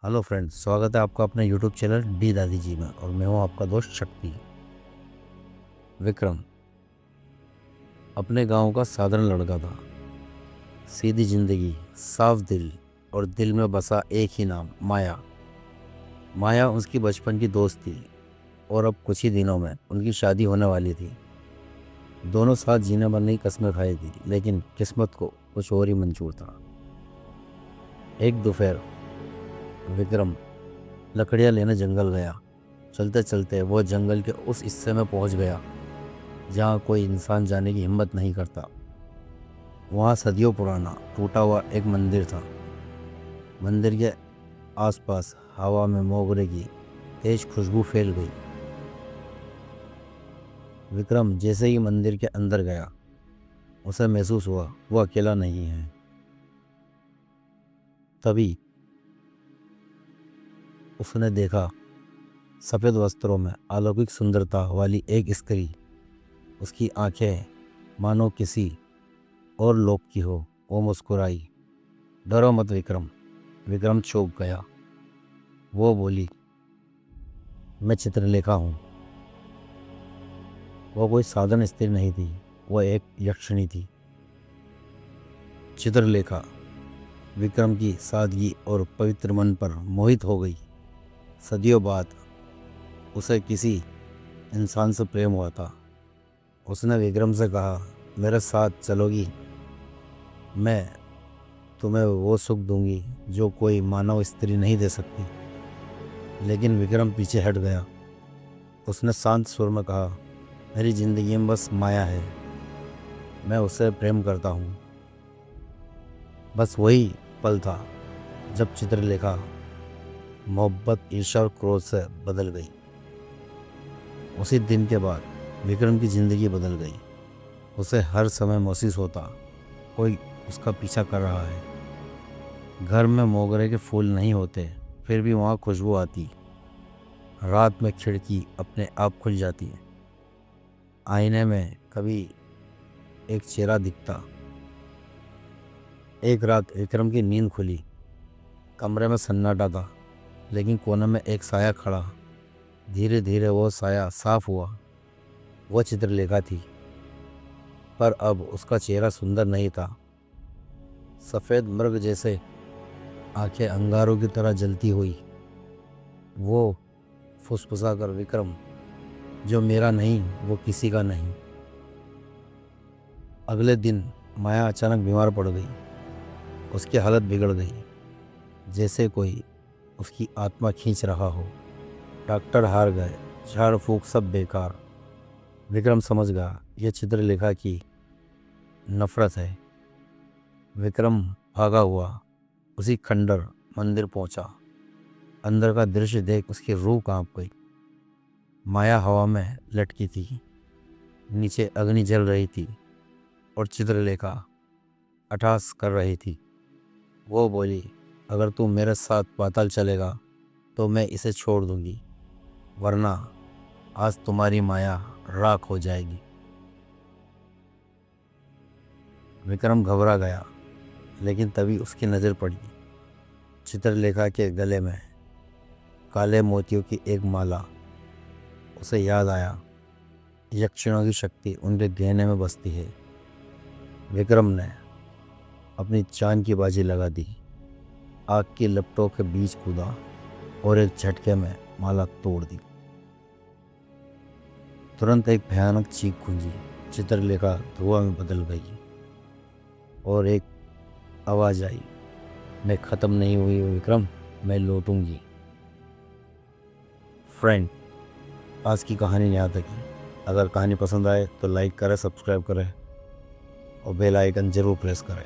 Hello friends, स्वागत है आपका अपने यूट्यूब चैनल डी दादी जी में। और मैं हूँ आपका दोस्त शक्ति। विक्रम अपने गांव का साधारण लड़का था। सीधी जिंदगी, साफ दिल और दिल में बसा एक ही नाम, माया। माया उसकी बचपन की दोस्त थी और अब कुछ ही दिनों में उनकी शादी होने वाली थी। दोनों साथ जीने मरने की कस्में खाई थी, लेकिन किस्मत को कुछ और ही मंजूर था। एक दोपहर विक्रम लकड़ियाँ लेने जंगल गया। चलते चलते वो जंगल के उस हिस्से में पहुंच गया जहाँ कोई इंसान जाने की हिम्मत नहीं करता। वहाँ सदियों पुराना टूटा हुआ एक मंदिर था। मंदिर के आसपास हवा में मोगरे की तेज खुशबू फैल गई। विक्रम जैसे ही मंदिर के अंदर गया, उसे महसूस हुआ वो अकेला नहीं है। तभी उसने देखा सफ़ेद वस्त्रों में अलौकिक सुंदरता वाली एक स्त्री। उसकी आंखें मानो किसी और लोक की हो। वो मुस्कुराई। डरो मत विक्रम। विक्रम चौंक गया। वो बोली, मैं चित्रलेखा हूँ। वो कोई साधारण स्त्री नहीं थी, वो एक यक्षिणी थी। चित्रलेखा विक्रम की सादगी और पवित्र मन पर मोहित हो गई। सदियों बाद उसे किसी इंसान से प्रेम हुआ था। उसने विक्रम से कहा, मेरे साथ चलोगी? मैं तुम्हें वो सुख दूंगी जो कोई मानव स्त्री नहीं दे सकती। लेकिन विक्रम पीछे हट गया। उसने शांत सुर में कहा, मेरी जिंदगी में बस माया है। मैं उससे प्रेम करता हूँ। बस वही पल था जब चित्रलेखा मोहब्बत, ईर्ष्या और क्रोध से बदल गई। उसी दिन के बाद विक्रम की ज़िंदगी बदल गई। उसे हर समय महसूस होता कोई उसका पीछा कर रहा है। घर में मोगरे के फूल नहीं होते, फिर भी वहाँ खुशबू आती। रात में खिड़की अपने आप खुल जाती। आईने में कभी एक चेहरा दिखता। एक रात विक्रम की नींद खुली। कमरे में सन्नाटा था, लेकिन कोने में एक साया खड़ा। धीरे धीरे वो साया साफ हुआ। वो चित्रलेखा थी, पर अब उसका चेहरा सुंदर नहीं था। सफ़ेद मृग जैसे आंखें अंगारों की तरह जलती हुई। वो फुसफुसा कर, विक्रम, जो मेरा नहीं वो किसी का नहीं। अगले दिन माया अचानक बीमार पड़ गई। उसकी हालत बिगड़ गई, जैसे कोई उसकी आत्मा खींच रहा हो। डॉक्टर हार गए, झाड़ फूक सब बेकार। विक्रम समझ गया यह चित्रलेखा की नफरत है। विक्रम भागा हुआ उसी खंडर मंदिर पहुंचा। अंदर का दृश्य देख उसकी रूह कांप गई। माया हवा में लटकी थी, नीचे अग्नि जल रही थी और चित्रलेखा अठास कर रही थी। वो बोली, अगर तू मेरे साथ पाताल चलेगा तो मैं इसे छोड़ दूंगी, वरना आज तुम्हारी माया राख हो जाएगी। विक्रम घबरा गया, लेकिन तभी उसकी नज़र पड़ी चित्रलेखा के गले में काले मोतियों की एक माला। उसे याद आया, यक्षिणों की शक्ति उनके गहने में बसती है। विक्रम ने अपनी जान की बाजी लगा दी। आग की लपटों के बीच कूदा और एक झटके में माला तोड़ दी। तुरंत एक भयानक चीख गूंजी। चित्रलेखा धुआं में बदल गई और एक आवाज़ आई, मैं ख़त्म नहीं हुई हूँ विक्रम, मैं लौटूंगी। फ्रेंड, आज की कहानी यहाँ तक ही। अगर कहानी पसंद आए तो लाइक करें, सब्सक्राइब करें और बेल आइकन ज़रूर प्रेस करें।